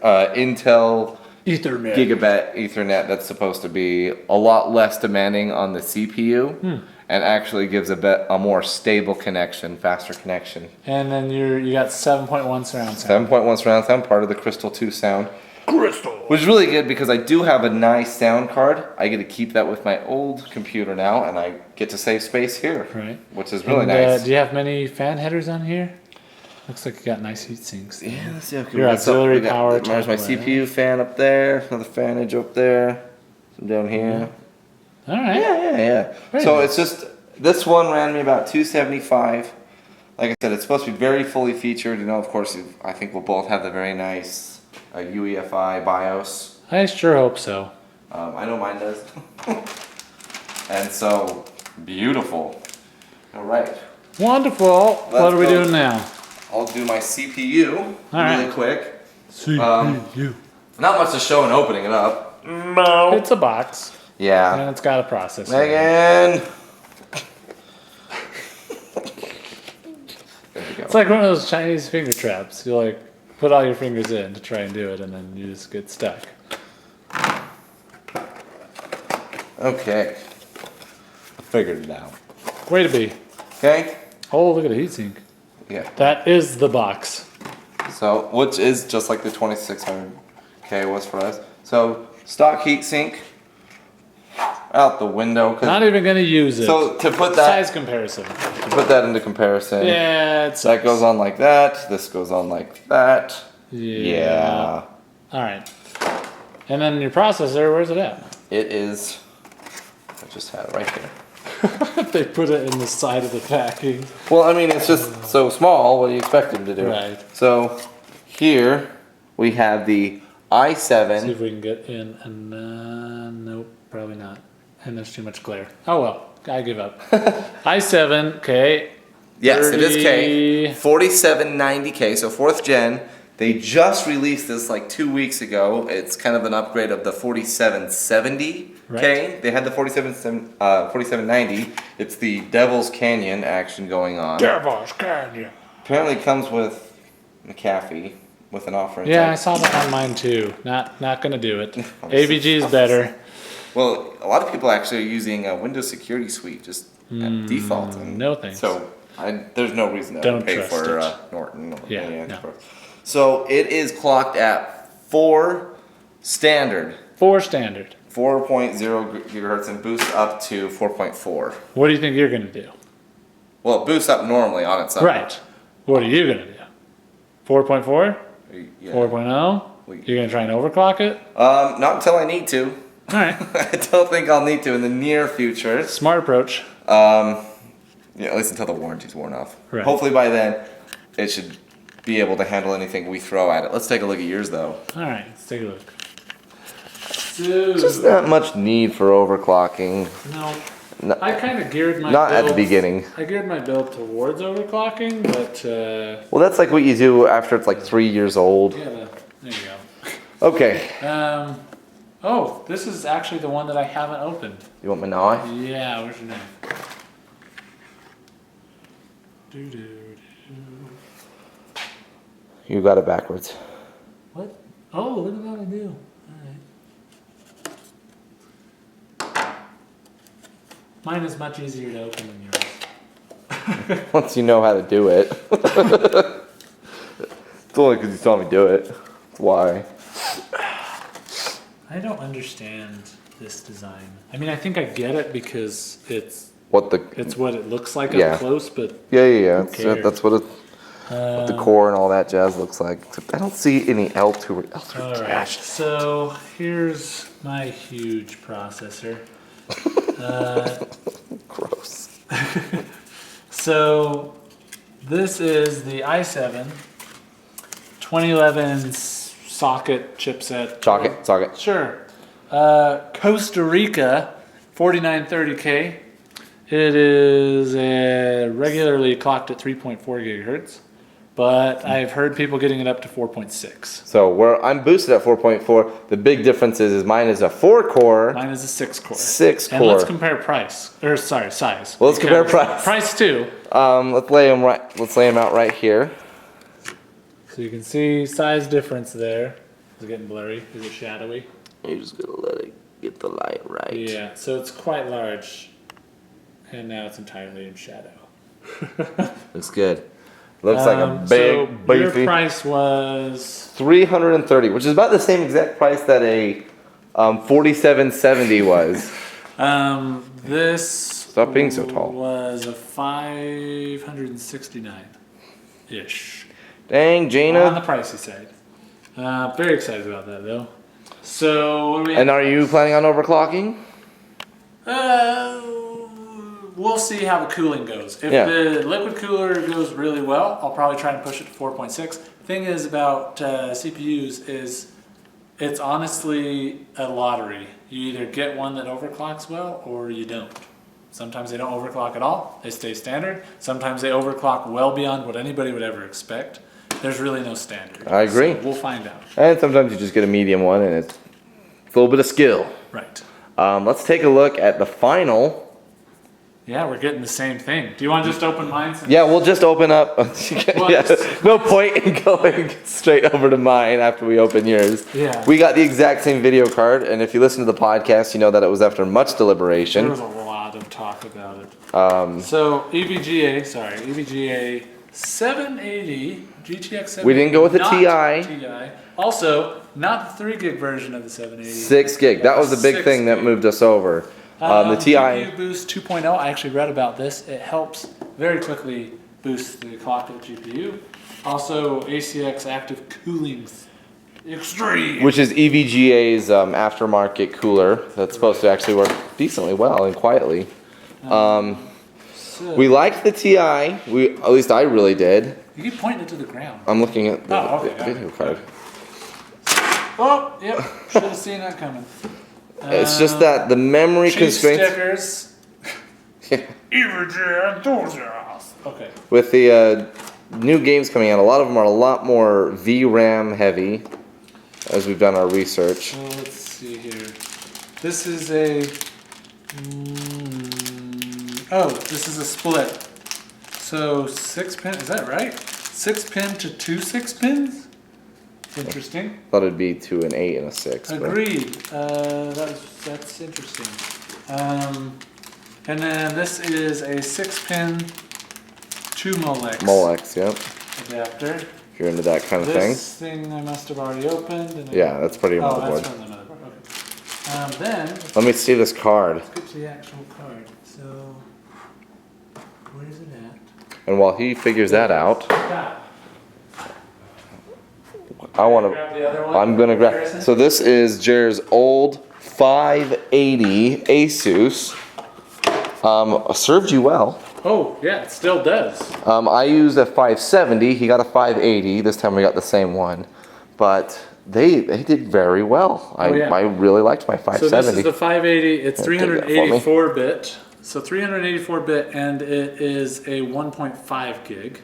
Intel Ethernet. Gigabit Ethernet that's supposed to be a lot less demanding on the CPU. And actually gives a more stable connection, faster connection. And then you got 7.1 surround sound. 7.1 surround sound, part of the Crystal 2 sound. Crystal. Which is really good because I do have a nice sound card. I get to keep that with my old computer now, and I get to save space here. Right. Which is really nice. Do you have many fan headers on here? Looks like you got nice heat sinks. Yeah, let's see. Okay, Your auxiliary power. There's my CPU fan up there, another fan edge up there, some down here. All right. Yeah. Very So nice. it's just, this one ran me about $275. Like I said, it's supposed to be very fully featured. Of course, I think we'll both have the very nice UEFI BIOS. I sure hope so. I know mine does. And so, beautiful. All right. Wonderful. What are we doing now? I'll do my CPU really quick. CPU. Not much to show in opening it up. No. It's a box. Yeah. And it's got a processor. Megan! It's like one of those Chinese finger traps. You like put all your fingers in to try and do it, and then you just get stuck. Okay. Figured it out. Way to be. Okay? Oh, look at the heatsink. Yeah. That is the box. So, which is just like the 2600K Okay, what's for us? So stock heatsink out the window. Not even gonna use it. So to put that size comparison. To put that into comparison. Yeah, that goes on like that. This goes on like that. Yeah. All right. And then your processor, where's it at? It is. I just had it right here. They put it in the side of the packing. Well, I mean, it's just so small. What do you expect them to do? Right. So here we have the i7. See if we can get in. And nope, probably not. And there's too much glare. Oh well, I give up. i7, okay. Yes, it is K. 4790K, so 4th gen. They just released this like 2 weeks ago. It's kind of an upgrade of the 4770K. Right. They had the 4790. It's the Devil's Canyon action going on. Devil's Canyon. Apparently it comes with McAfee with an offer. Yeah, I saw that on mine too. Not gonna do it. AVG is better. Well, a lot of people actually are using a Windows Security Suite just at default. And no thanks. So there's no reason to pay for Norton or any antivirus. So it is clocked at 4 standard. 4 standard. 4.0 gigahertz and boosts up to 4.4. What do you think you're gonna do? Well, it boosts up normally on its own. Right. What are you gonna do? 4.4? Yeah. 4.0? You're gonna try and overclock it? Not until I need to. All right. I don't think I'll need to in the near future. Smart approach. Yeah, at least until the warranty's worn off. Right. Hopefully by then, it should be able to handle anything we throw at it. Let's take a look at yours though. All right, let's take a look. So, Just not much need for overclocking. No, I kind of geared my Not build, at the beginning. I geared my build towards overclocking, but Well, that's like what you do after it's like 3 years old. yeah, there you go. Okay. Oh, this is actually the one that I haven't opened. You want my knife? Yeah, where's your name? Doo-doo-doo. You got it backwards. What? Oh, look at that I do. Alright. Mine is much easier to open than yours. Once you know how to do it. It's only because you saw me do it. That's why. I don't understand this design. I mean, I think I get it because it's What it looks like Yeah. up close, but Yeah. cares? That's what the core and all that jazz looks like. Except I don't see any L2 all right. cache. So here's my huge processor. Gross. So this is the i7 2011 socket chipset. Socket. Sure. Costa Rica 4930K. It is regularly clocked at 3.4 gigahertz, but I've heard people getting it up to 4.6. So where I'm boosted at 4.4, the big difference is mine is a 4-core. Mine is a 6-core. 6-core. And let's compare size. Well, let's compare price. Price too. Let's lay them out right here. So you can see size difference there. Is it getting blurry? Is it shadowy? You're just gonna let it get the light right. Yeah, so it's quite large. And now it's entirely in shadow. Looks good. Looks like a big, beefy. Your price was $330, which is about the same exact price that a 4770 was. This Stop being so tall. Was a 569-ish. Dang, On the Gina. pricey side. Very excited about that though. So what do we And are you planning on overclocking? We'll see how the cooling goes. If the liquid cooler goes really well, I'll probably try and push it to 4.6. Thing is about CPUs is it's honestly a lottery. You either get one that overclocks well or you don't. Sometimes they don't overclock at all. They stay standard. Sometimes they overclock well beyond what anybody would ever expect. There's really no standard. I agree. So we'll find out. And sometimes you just get a medium one and it's a little bit of skill. Right. Let's take a look at the final. Yeah, we're getting the same thing. Do you want to just open mine? Yeah, we'll just open up. No point in going straight over to mine after we open yours. Yeah. We got the exact same video card, and if you listen to the podcast, you know that it was after much deliberation. There was a lot of talk about it. So EVGA 780 GTX 780. We didn't go with the not TI. TI. Also, not the 3 gig version of the 780. 6 gig. That was the big 6 thing that gig. moved us over. The TI. GPU Boost 2.0, I actually read about this. It helps very quickly boost the clock of the GPU. Also, ACX Active Cooling Extreme. Which is EVGA's aftermarket cooler that's supposed to actually work decently well and quietly. We liked the TI. At least I really did. You keep pointing it to the ground. I'm looking at the okay, video card. Oh, yep. Should have seen that coming. It's just that the memory Cheap constraints. stickers. EVGA enthusiast. Okay. With the new games coming out, a lot of them are a lot more VRAM heavy, as we've done our research. Well, let's see here. This is a. This is a split. So 6 pin. Is that right? 6 pin to 2 6 pins. Interesting. Thought it'd be 2 and 8 and a 6. Agreed. That's interesting. And then this is a 6 pin 2 Molex. Molex, yep. Adapter. If you're into that kind of thing. This thing I must have already opened. And Yeah, that's pretty motherboard. that's from the motherboard. Okay. Then Let me see this card. let's get to the actual card. So where is it at? And while he figures that out, Ah, I want to. grab the other one. I'm gonna grab. Comparison. So this is Jer's old 580 Asus. Served you well. Oh yeah, it still does. I used a 570. He got a 580. This time we got the same one, but they did very well. Oh, yeah. I really liked my So this 570. is the 580. It's Yeah, take that for me. 384 bit. So 384 bit, and it is a 1.5 gig.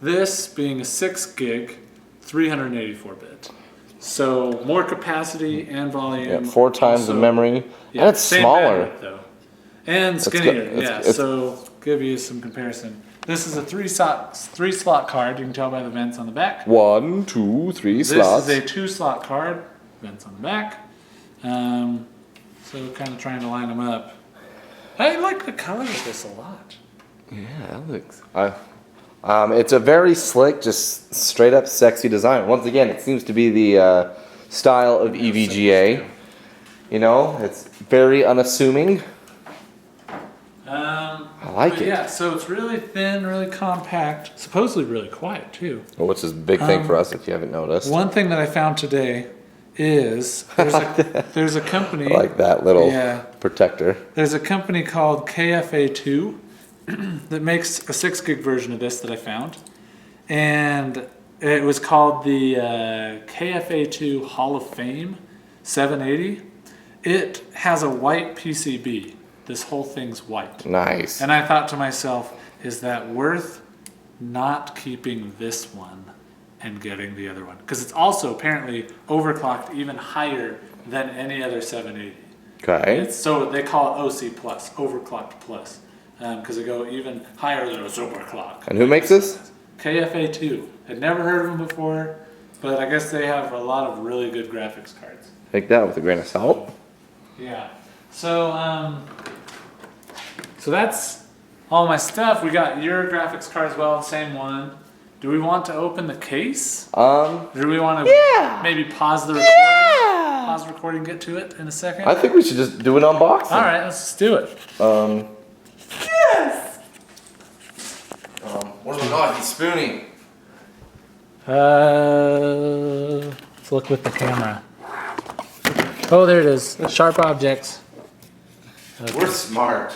This being a 6 gig, 384 bit. So more capacity and volume. Yeah, 4 times the Also- memory, Yeah, and it's same smaller. bandwidth, though. And good. skinnier. It's- Yeah. So give you some comparison. This is a 3-slot card. You can tell by the vents on the back. 1, 2, 3 This slots. is a 2-slot card. Vents on the back. So kind of trying to line them up. I like the color of this a lot. Yeah, that looks. It's a very slick, just straight up sexy design. Once again, it seems to be the style of EVGA. You know, it's very unassuming. I like it. Yeah, so it's really thin, really compact, supposedly really quiet too. Which is a big thing for us if you haven't noticed. One thing that I found today is there's a company. I like that little Yeah. protector. There's a company called KFA2 that makes a 6 gig version of this that I found. And it was called the KFA2 Hall of Fame 780. It has a white PCB. This whole thing's white. Nice. And I thought to myself, is that worth not keeping this one and getting the other one? Because it's also apparently overclocked even higher than any other 780. Okay. So they call it OC plus, overclocked plus, because they go even higher than a superclock. And who makes this? KFA2. I'd never heard of them before, but I guess they have a lot of really good graphics cards. Take that with a grain of salt. Yeah. So that's all my stuff. We got your graphics card as well, the same one. Do we want to open the case? Or do we want to maybe pause the recording? Yeah. Pause the recording, get to it in a second? I think we should just do an unboxing. All right, let's do it. Yes. What do we got? He's spooning. Let's look with the camera. Oh, there it is. Sharp objects. We're smart.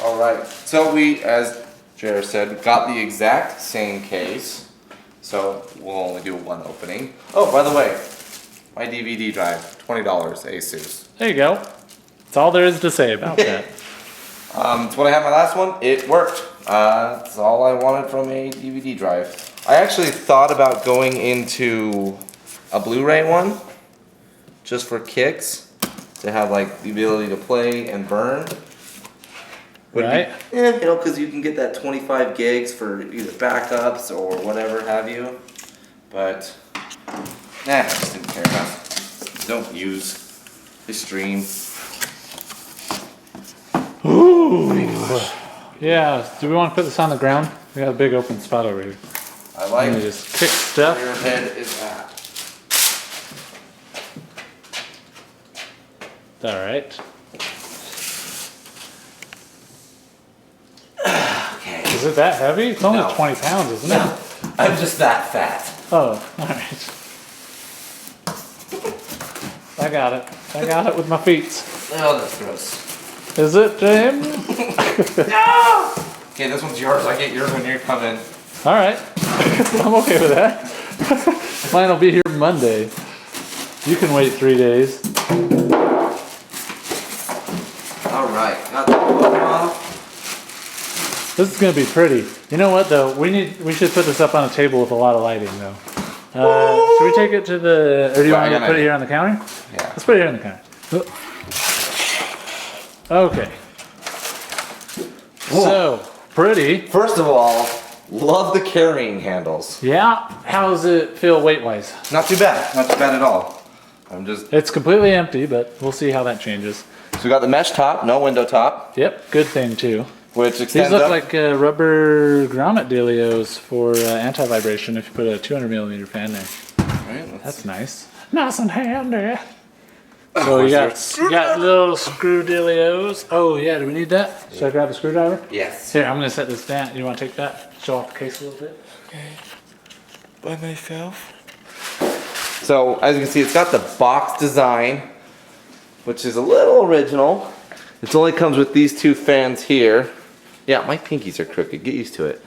All right. So we, as Jared said, got the exact same case. So we'll only do one opening. Oh, by the way, my DVD drive, $20, Asus. There you go. That's all there is to say about that. It's when I had my last one. It worked. That's all I wanted from a DVD drive. I actually thought about going into a Blu-ray one, just for kicks, to have like the ability to play and burn. Right? Yeah, you know, because you can get that 25 gigs for either backups or whatever have you. But, I just didn't care enough. Don't use the stream. Ooh. Yeah, do we want to put this on the ground? We got a big open spot over here. I like You just kick stuff. where your head is at. All right. Okay. Is it that heavy? It's only No. 20 pounds, isn't it? I'm just that fat. Oh, all right. I got it. I got it with my feet. Oh, that's gross. Is it, James? No! Okay, this one's yours. I get yours when you come in. All right. I'm okay with that. Mine will be here Monday. You can wait 3 days. All right, got the book off. This is gonna be pretty. You know what though? We should put this up on a table with a lot of lighting though. Should we take it to the? Or do you want to put it here on the counter? Yeah. Let's put it here on the counter. Okay. Whoa. So pretty. First of all, love the carrying handles. Yeah. How does it feel weight wise? Not too bad. Not too bad at all. I'm just. It's completely empty, but we'll see how that changes. So we got the mesh top, no window top, Yep. Good thing too. which extends These look up. like rubber grommet dealios for anti-vibration if you put a 200mm fan there. Right, That's nice. Nice and handy. So you got little screw dealios. Oh yeah, do we need that? Should I grab a screwdriver? Yes. Here, I'm gonna set this down. You wanna take that? Show off the case a little bit? Okay. By myself. So as you can see, it's got the box design, which is a little original. It only comes with these two fans here. Yeah, my pinkies are crooked. Get used to it.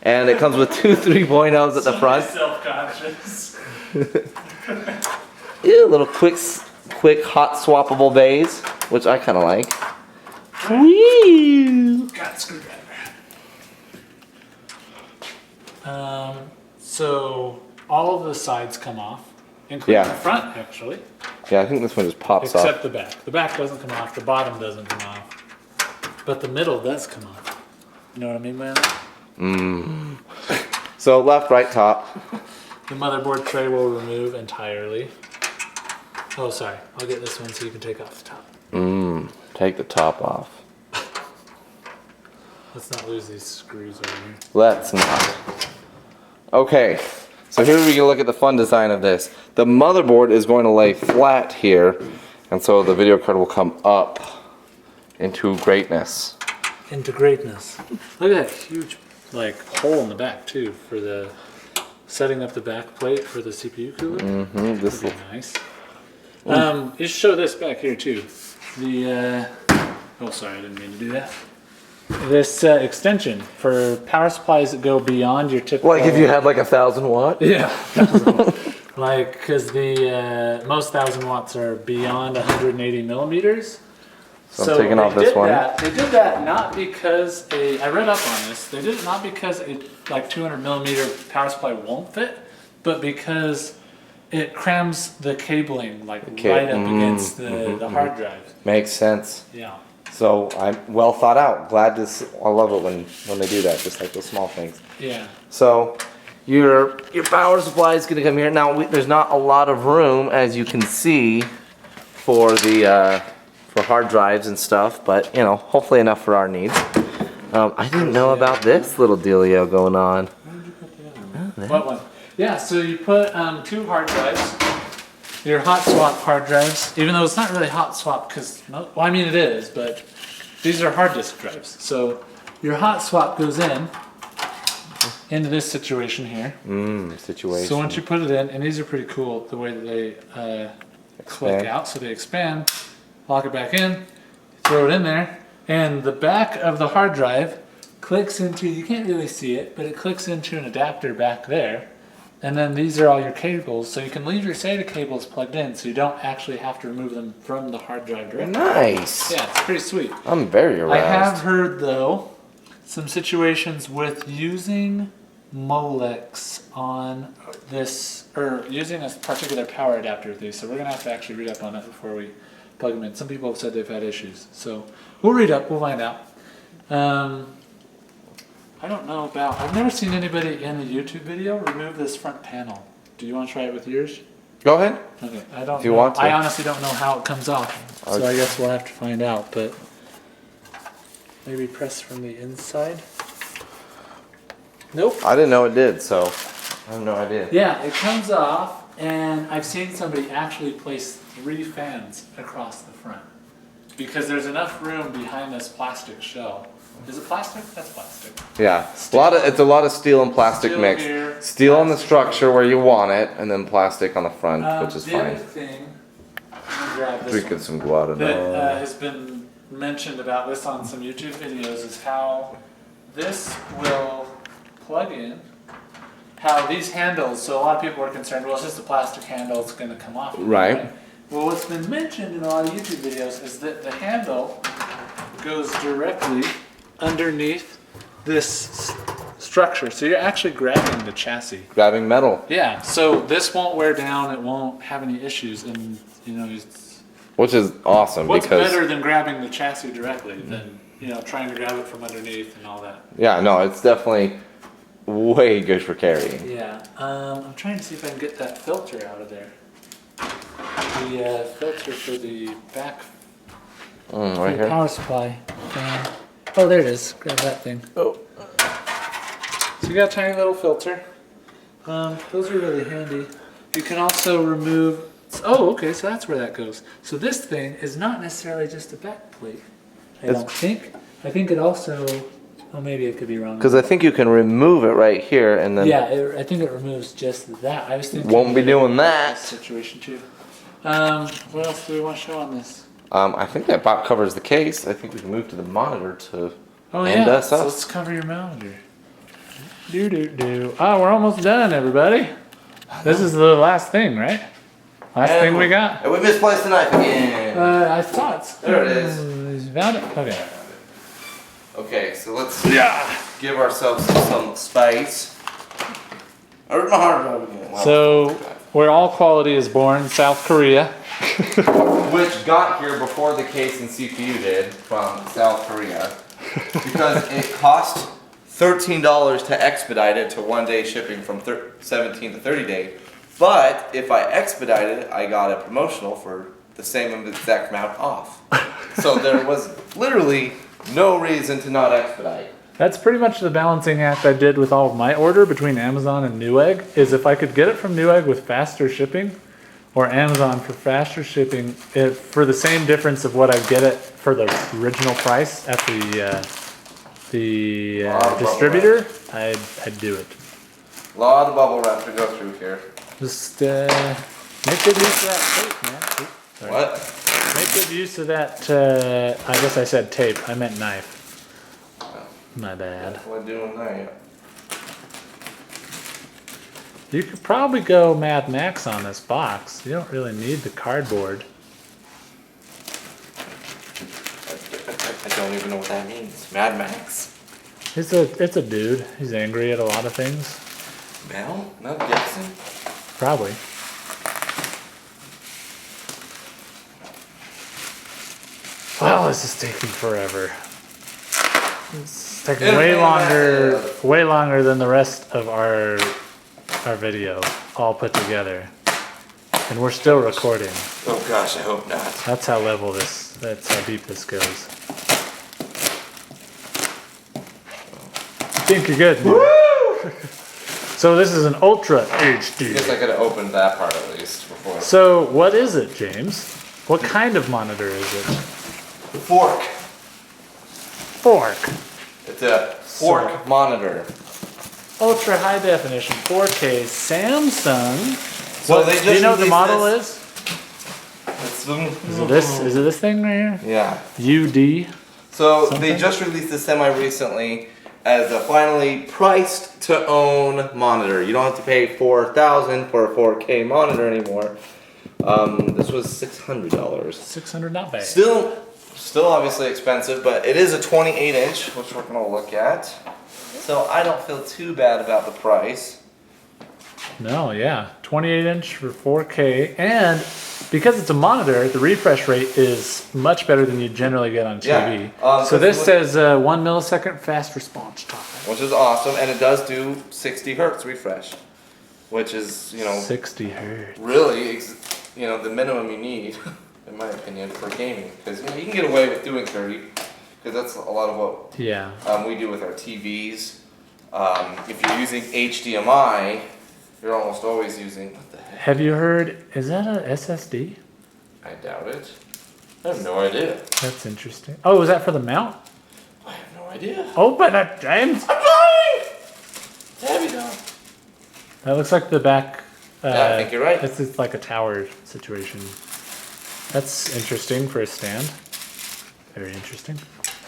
And it comes with two 3.0s at the front. Self-conscious. Yeah, a little quick hot swappable bays, which I kind of like. Whee! Got a screwdriver. So all of the sides come off, including the front actually. Yeah, I think this one just pops Except off. the back. The back doesn't come off, the bottom doesn't come off. But the middle does come off. You know what I mean, man? So left, right, top. The motherboard tray will remove entirely. Oh, sorry. I'll get this one so you can take off the top. Take the top off. Let's not lose these screws over here. Let's not. Okay, so here we can look at the fun design of this. The motherboard is going to lay flat here, and so the video card will come up into greatness. Into greatness. Look at that huge hole in the back too for the setting up the back plate for the CPU cooler. This That'd be nice. You should show this back here too. The oh sorry, I didn't mean to do that. This extension for power supplies that go beyond your typical. Like if you had like 1,000 watt? Yeah. Because the most 1,000 watts are beyond 180 millimeters. So I'm taking off this one. They did that not because I read up on this. They did it not because a 200mm power supply won't fit, but because it crams the cabling right up against the hard drive. Makes sense. Yeah. So I'm well thought out. Glad to. I love it when they do that, just like those small things. Yeah. So your power supply is going to come here. Now there's not a lot of room, as you can see, for the for hard drives and stuff, but you know, hopefully enough for our needs. I didn't know about this little dealio going on. Where did you put that on? What one? Yeah. So you put 2 hard drives. Your hot swap hard drives, even though it's not really hot swap because, well, I mean it is, but these are hard disk drives. So your hot swap goes into this situation here. Situation. So once you put it in, and these are pretty cool the way that they click out. So they expand, lock it back in, throw it in there, and the back of the hard drive clicks into, you can't really see it, but it clicks into an adapter back there. And then these are all your cables, so you can leave your SATA cables plugged in, so you don't actually have to remove them from the hard drive directly. Nice. Yeah, it's pretty sweet. I'm very aroused. I have heard, though, some situations with using Molex on this, or using a particular power adapter with these, so we're going to have to actually read up on it before we plug them in. Some people have said they've had issues, so we'll read up, we'll find out. I don't know about, I've never seen anybody in a YouTube video remove this front panel. Do you want to try it with yours? Go ahead. Okay, I don't If you know. want to. I honestly don't know how it comes off, so I guess we'll have to find out, but maybe press from the inside. Nope. I didn't know it did, so I have no idea. Yeah, it comes off, and I've seen somebody actually place 3 fans across the front because there's enough room behind this plastic shell. Is it plastic? That's plastic. Yeah, it's a lot of steel and plastic Steel mix. here, Steel on the plastic structure where you want it, and then plastic on the front, which is the other fine. thing, let me grab this Drinking one, some guarana. that has been mentioned about this on some YouTube videos is how this will plug in. How these handles, so a lot of people are concerned, well, it's just a plastic handle, it's going to come off. Right. Well, what's been mentioned in a lot of YouTube videos is that the handle goes directly underneath this structure. So you're actually grabbing the chassis. Grabbing metal. Yeah, so this won't wear down, it won't have any issues, and it's... Which is awesome What's because... better than grabbing the chassis directly than, trying to grab it from underneath and all that? Yeah, no, it's definitely way good for carrying. Yeah, I'm trying to see if I can get that filter out of there. The filter for the back Right the here. power supply fan. Oh, there it is. Grab that thing. Oh. So you got a tiny little filter. Those are really handy. You can also remove. Oh, okay. So that's where that goes. So this thing is not necessarily just a back plate. I don't think. I think it also. Oh, maybe it could be wrong. Because I think you can remove it right here and then... Yeah, I think it removes just that. I was thinking. Won't be doing that. Situation too. What else do we want to show on this? I think that about covers the case. I think we can move to the monitor to Oh end yeah, us so up. let's cover your monitor. Oh, we're almost done, everybody. This is the last thing, right? Last thing we got. And we misplaced the knife again. I thought. There it is. You found it? Okay. Okay, so let's give ourselves some space. I ripped my hard drive again. Wow. So, where all quality is born, South Korea. Which got here before the case and CPU did from South Korea. Because it cost $13 to expedite it to 1-day shipping from 17 to 30 day. But if I expedited it, I got a promotional for the same exact amount off. So there was literally no reason to not expedite. That's pretty much the balancing act I did with all of my order between Amazon and Newegg, is if I could get it from Newegg with faster shipping, or Amazon for faster shipping, for the same difference of what I get it for the original price at the distributor, I'd do it. A lot of bubble wrap to go through here. Just make good use of that tape, man. Oops, sorry. What? Make good use of that, I guess I said tape, I meant knife. My bad. What doing that? You could probably go Mad Max on this box. You don't really need the cardboard. I don't even know what that means. Mad Max? It's a dude. He's angry at a lot of things. Mel Gibson? Probably. Well, this is taking forever. It's taking way longer than the rest of our video all put together. And we're still recording. Oh gosh, I hope not. That's how that's how deep this goes. I think you're good. Woo! So this is an Ultra HD. I guess I could have opened that part at least before. So what is it, James? What kind of monitor is it? Fork. Fork. It's a fork monitor. Ultra high definition 4K Samsung. So they just do you know what the released model this. is? Is it this thing right here? Yeah. UD. So Something? they just released this semi recently as a finally priced to own monitor. You don't have to pay $4,000 for a 4K monitor anymore. This was $600. $600, not bad. Still obviously expensive, but it is a 28-inch, which we're gonna look at. So I don't feel too bad about the price. No, yeah, 28-inch for 4K, and because it's a monitor, the refresh rate is much better than you generally get on TV. Yeah, so this says 1 millisecond fast response time, which is awesome, and it does do 60 hertz refresh, which is 60 hertz. really the minimum you need, in my opinion, for gaming, because you can get away with doing 30, because that's a lot of what we do with our TVs. If you're using HDMI, you're almost always using, what the heck? Have you heard, is that a SSD? I doubt it. I have no idea. That's interesting. Oh, was that for the mount? I have no idea. Open it, James! I'm trying! There we go. That looks like the back. Yeah, I think you're right. This is like a tower situation. That's interesting for a stand. Very interesting.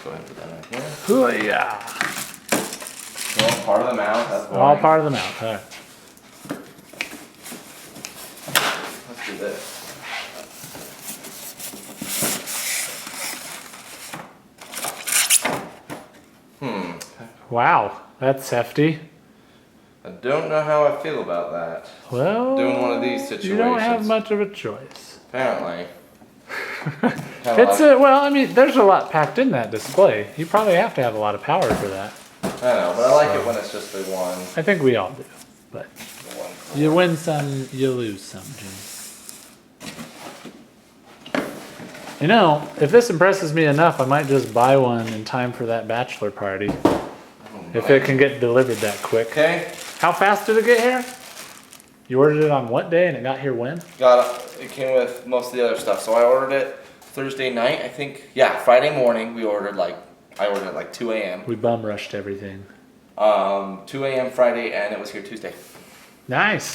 Go ahead and put that right here. Hoo-yah! Well, part of the mount, that's All boring. part of the mount. All right. Let's do this. Wow, that's hefty. I don't know how I feel about that. Well, Doing one of these situations. You don't have much of a choice. Apparently. It's a, well, I mean, there's a lot packed in that display. You probably have to have a lot of power for that. I know, but I like it when it's just the one. I think we all do, but The one. you win some, you lose some, Jim. You know, if this impresses me enough, I might just buy one in time for that bachelor party. If it can get delivered that quick. Okay. How fast did it get here? You ordered it on what day and it got here when? It came with most of the other stuff. So I ordered it Thursday night, I think. Yeah, Friday morning I ordered at like 2 a.m. We bum rushed everything. 2 a.m. Friday, and it was here Tuesday. Nice.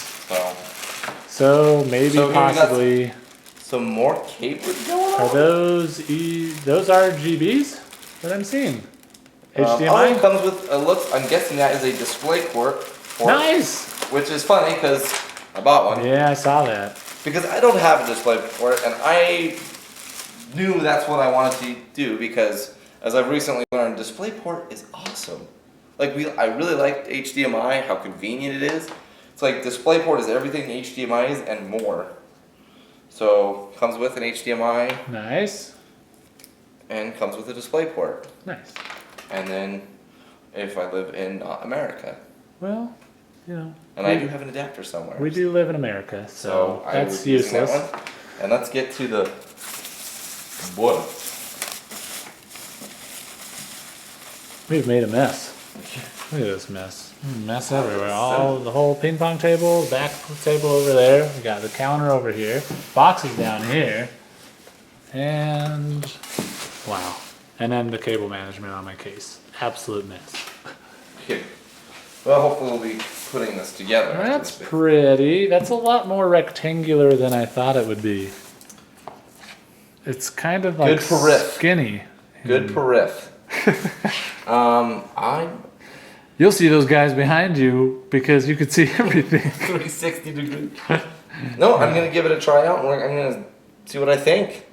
So maybe So here we got possibly. some more cable going on. Are those those RGBs that I'm seeing? Oh, HDMI? it comes with I'm guessing that is a display port. Nice. Which is funny because I bought one. Yeah, I saw that. Because I don't have a display port, and I knew that's what I wanted to do because, as I've recently learned, DisplayPort is awesome. Like I really liked HDMI, how convenient it is. It's like DisplayPort is everything HDMI is and more. So comes with an HDMI Nice. and comes with a DisplayPort. Nice. And then if I live in America, Well, you know. and I do have an adapter somewhere. We do live in America, so I will that's be using useless. that one. And let's get to the wood. We've made a mess. Look at this mess. Mess everywhere. The whole ping pong table, back table over there. We got the counter over here. Boxes down here. And wow. And then the cable management on my case. Absolute mess. Okay. Well, hopefully we'll be putting this together. That's pretty. That's a lot more rectangular than I thought it would be. It's kind of like Good for riff. skinny. Good for riff. You'll see those guys behind you because you could see everything. 360 degree. No, I'm gonna give it a try out, and I'm gonna see what I think.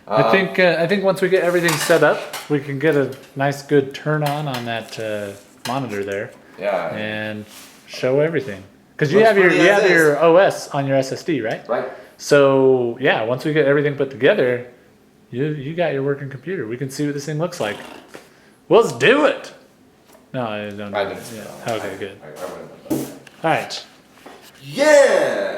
I think once we get everything set up, we can get a nice good turn on that monitor there Yeah. and show everything. Because you Looks have your pretty as is. your OS on your SSD, right? Right. So yeah, once we get everything put together, you got your working computer. We can see what this thing looks like. Well, let's do it. No, I don't. I didn't. Yeah. Okay, good. I wouldn't have done that. All right. Yeah.